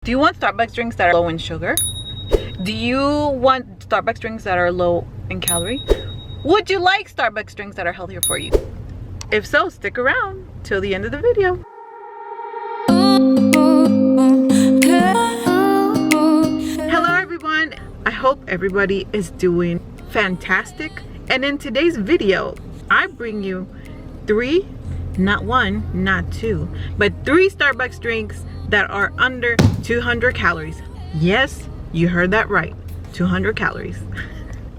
Do you want Starbucks drinks that are low in sugar? Do you want Starbucks drinks that are low in calorie? Would you like Starbucks drinks that are healthier for you? If so, stick around till the end of the video. Hello everyone, I hope everybody is doing fantastic. And in today's video, I bring you three, not one, not two, but three Starbucks drinks that are under 200 calories. Yes, you heard that right, 200 calories.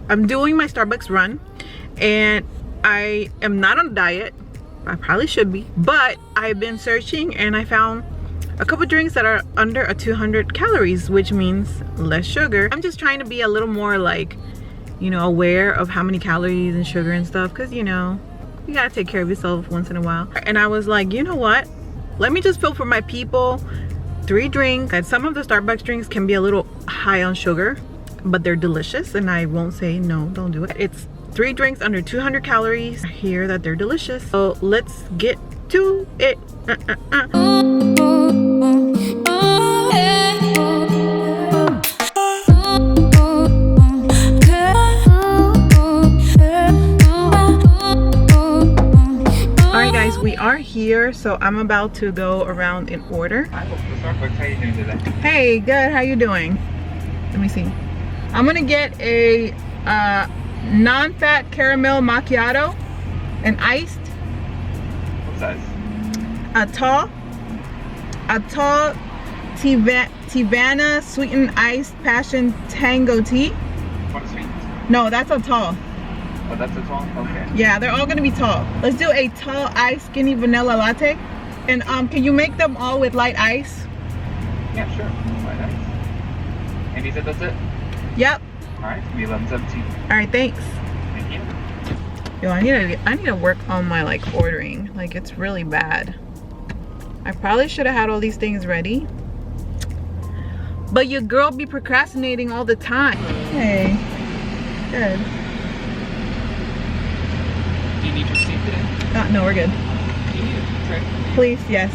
I'm doing my Starbucks run and I am not on a diet. I probably should be, but I've been searching and I found a couple drinks that are under a 200 calories, which means less sugar. I'm just trying to be a little more like, you know, aware of how many calories and sugar and stuff, because you know, you gotta take care of yourself once in a while. And I was like, you know what? Let me just fill for my people 3 drinks. And some of the Starbucks drinks can be a little high on sugar, but they're delicious and I won't say no, don't do it. It's 3 drinks under 200 calories. I hear that they're delicious. So let's get to it. We are here, so I'm about to go around in order. Hi, Starbucks. How you doing today? Hey, good. How you doing? Let me see. I'm gonna get a non-fat caramel macchiato, an iced. What size? A tall Tivana sweetened iced passion tango tea. What is sweet? No, that's a tall. Oh, that's a tall? Okay. Yeah, they're all gonna be tall. Let's do a tall iced skinny vanilla latte. And can you make them all with light ice? Yeah, sure. Light ice. And you said that's it? Yep. Alright, it'll be 11.17. Alright, thanks. Thank you. Yo, I need to work on my like ordering. Like, it's really bad. I probably should have had all these things ready. But your girl be procrastinating all the time. Hey. Good. Do you need your seat today? No, we're good. Do you need a tray? Please, yes.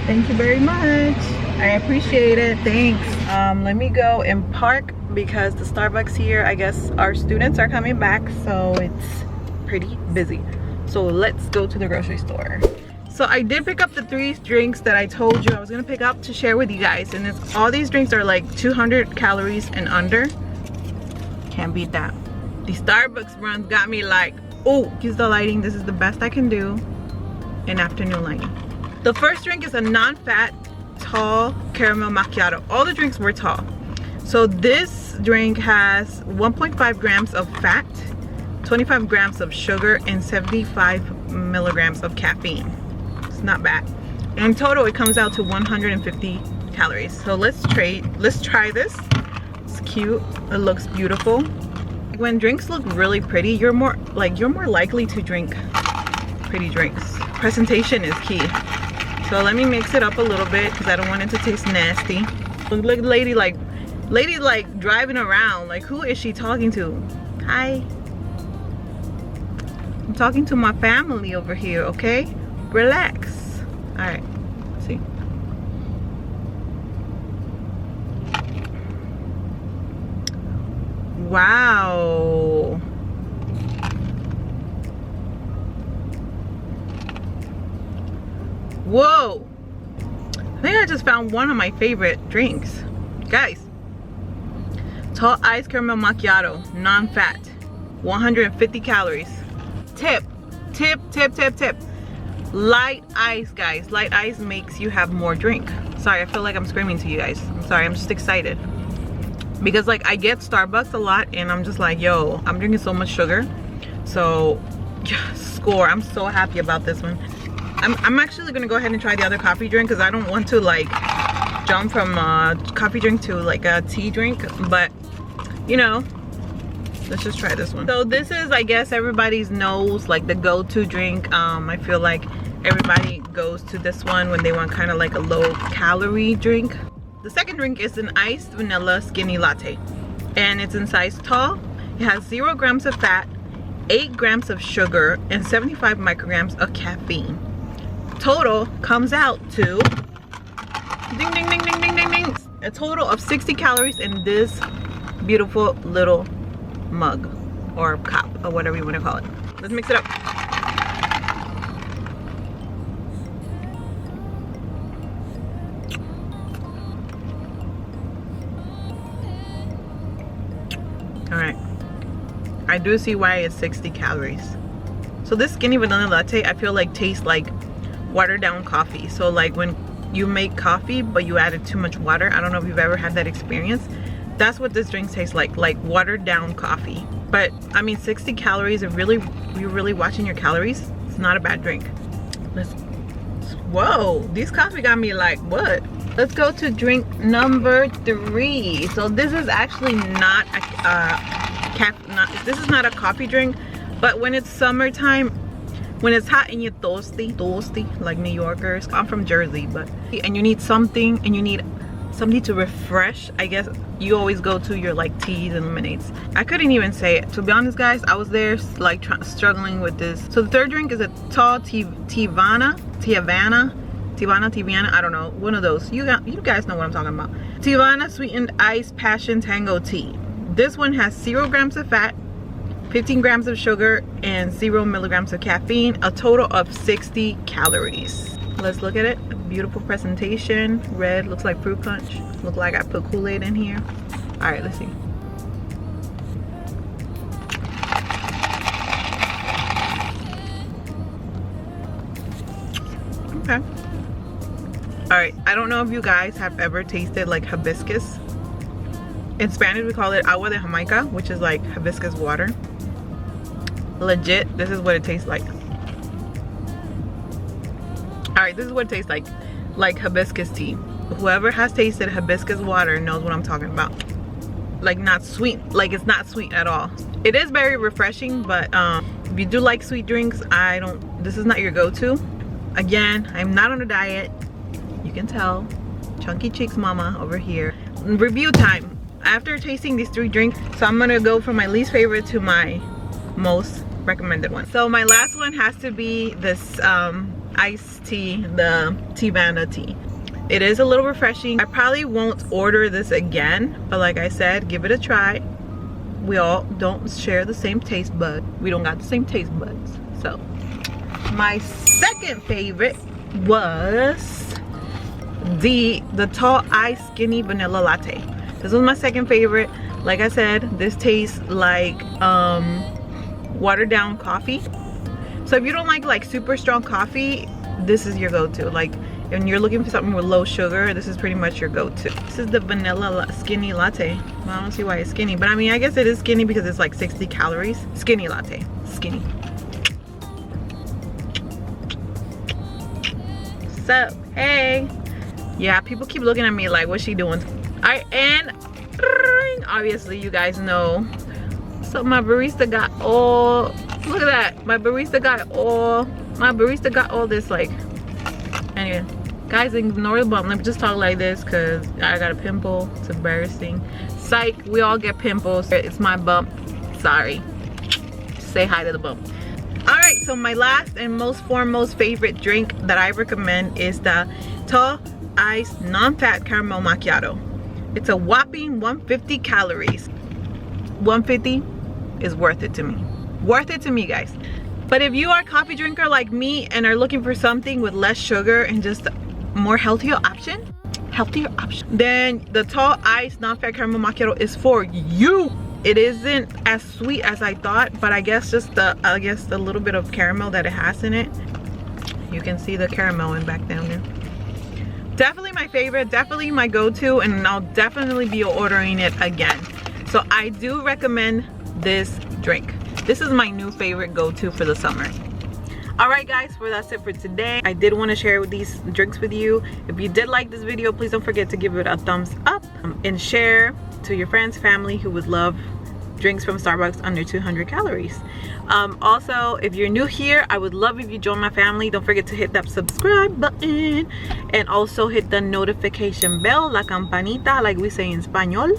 Thank you very much. I appreciate it. Thanks. Let me go and park because the Starbucks here, I guess our students are coming back, so it's pretty busy. So let's go to the grocery store. So I did pick up the 3 drinks that I told you I was gonna pick up to share with you guys, and it's all these drinks are like 200 calories and under. Can't beat that. The Starbucks runs got me like, oh, use the lighting. This is the best I can do in afternoon lighting. The first drink is a non-fat tall caramel macchiato. All the drinks were tall. So this drink has 1.5 grams of fat, 25 grams of sugar, and 75 milligrams of caffeine. It's not bad. In total, it comes out to 150 calories. So let's try this. It's cute. It looks beautiful. When drinks look really pretty, you're more likely to drink pretty drinks. Presentation is key. So let me mix it up a little bit because I don't want it to taste nasty. Look, lady like driving around. Like, who is she talking to? Hi. I'm talking to my family over here, okay? Relax. All right, let's see. Wow. Whoa. I think I just found one of my favorite drinks. Guys. Tall iced caramel macchiato, non-fat, 150 calories. Tip. Light ice, guys. Light ice makes you have more drink. Sorry, I feel like I'm screaming to you guys. I'm sorry, I'm just excited. Because like I get Starbucks a lot and I'm just like, yo, I'm drinking so much sugar. So score. I'm so happy about this one. I'm actually gonna go ahead and try the other coffee drink because I don't want to like jump from a coffee drink to like a tea drink, but you know, let's just try this one. So this is, I guess, everybody's knows like the go-to drink. I feel like everybody goes to this one when they want kind of like a low calorie drink. The second drink is an iced vanilla skinny latte, and it's in size tall. It has 0 grams of fat, 8 grams of sugar, and 75 micrograms of caffeine. Total comes out to ding ding ding ding ding ding a total of 60 calories in this beautiful little mug or cup or whatever you want to call it. Let's mix it up. All right, I do see why it's 60 calories. So this skinny vanilla latte, I feel like tastes like watered down coffee. So like when you make coffee but you added too much water, I don't know if you've ever had that experience. That's what this drink tastes like watered down coffee. But I mean, 60 calories, if you're really watching your calories, it's not a bad drink. Whoa, these coffee got me like, what? Let's go to drink number 3. So this is actually not this is not a coffee drink, but when it's summertime, when it's hot and you're thirsty like New Yorkers. I'm from Jersey, and you need something to refresh, I guess you always go to your like teas and lemonades. I couldn't even say it, to be honest guys. I was there like struggling with this. So the third drink is a tall Tijuana, I don't know, one of those. You guys know what I'm talking about. Tijuana sweetened iced passion tango tea. This one has 0 grams of fat, 15 grams of sugar, and 0 milligrams of caffeine, a total of 60 calories. Let's look at it. A beautiful presentation. Red, looks like fruit punch. Look like I put Kool-Aid in here. All right, let's see. Okay. All right, I don't know if you guys have ever tasted like hibiscus. In Spanish we call it agua de Jamaica, which is like hibiscus water. Legit, this is what it tastes like. All right, this is what it tastes like hibiscus tea. Whoever has tasted hibiscus water knows what I'm talking about. Like not sweet, like it's not sweet at all. It is very refreshing, but if you do like sweet drinks, this is not your go-to. Again, I'm not on a diet. You can tell. Chunky cheeks mama over here. Review time. After tasting these 3 drinks, so I'm gonna go from my least favorite to my most recommended one. So my last one has to be this iced tea, the Tijuana tea. It is a little refreshing. I probably won't order this again, but like I said, give it a try. We all don't share the same taste bud. We don't got the same taste buds. So my second favorite was the tall iced skinny vanilla latte. This was my second favorite. Like I said, this tastes like watered down coffee. So if you don't like super strong coffee, this is your go-to. Like when you're looking for something with low sugar, this is pretty much your go-to. This is the vanilla skinny latte. Well, I don't see why it's skinny, but I mean, I guess it is skinny because it's like 60 calories. Skinny latte, skinny. So, hey. Yeah, people keep looking at me like, what's she doing? And obviously you guys know, so my barista got all, look at that, my barista got all this, like, anyway guys, ignore the bump. Let me just talk like this because I got a pimple. It's embarrassing. Psych, we all get pimples. It's my bump, sorry. Say hi to the bump. All right, so my last and most favorite drink that I recommend is the tall iced non-fat caramel macchiato. It's a whopping 150 calories. 150 is worth it to me. Worth it to me, guys. But if you are a coffee drinker like me and are looking for something with less sugar and just more healthier option, then the tall iced non-fat caramel macchiato is for you. It isn't as sweet as I thought, but I guess just the little bit of caramel that it has in it. You can see the caramel in back down there. Definitely my favorite, definitely my go-to, and I'll definitely be ordering it again. So I do recommend this drink. This is my new favorite go-to for the summer. All right guys, well that's it for today. I did want to share these drinks with you. If you did like this video, please don't forget to give it a thumbs up and share to your friends, family who would love drinks from Starbucks under 200 calories. Also, if you're new here, I would love if you join my family. Don't forget to hit that subscribe button and also hit the notification bell, la campanita, like we say in Espanol.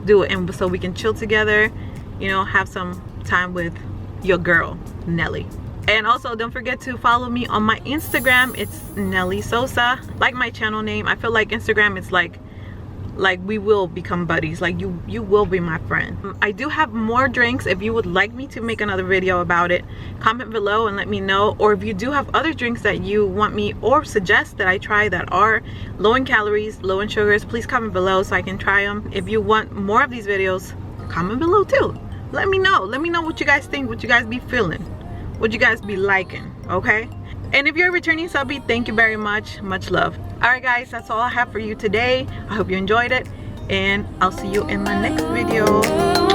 Do it, and so we can chill together, you know, have some time with your girl Nelly. And also don't forget to follow me on my Instagram. It's Nelly Sosa, like my channel name. I feel like Instagram is like like we will become buddies. Like you will be my friend. I do have more drinks. If you would like me to make another video about it, comment below and let me know. Or if you do have other drinks that you want me or suggest that I try that are low in calories, low in sugars, please comment below so I can try them. If you want more of these videos, comment below too. Let me know what you guys think, what you guys be feeling, what you guys be liking, okay? And if you're a returning subby, thank you very much. Much love. All right, guys, that's all I have for you today. I hope you enjoyed it, and I'll see you in my next video.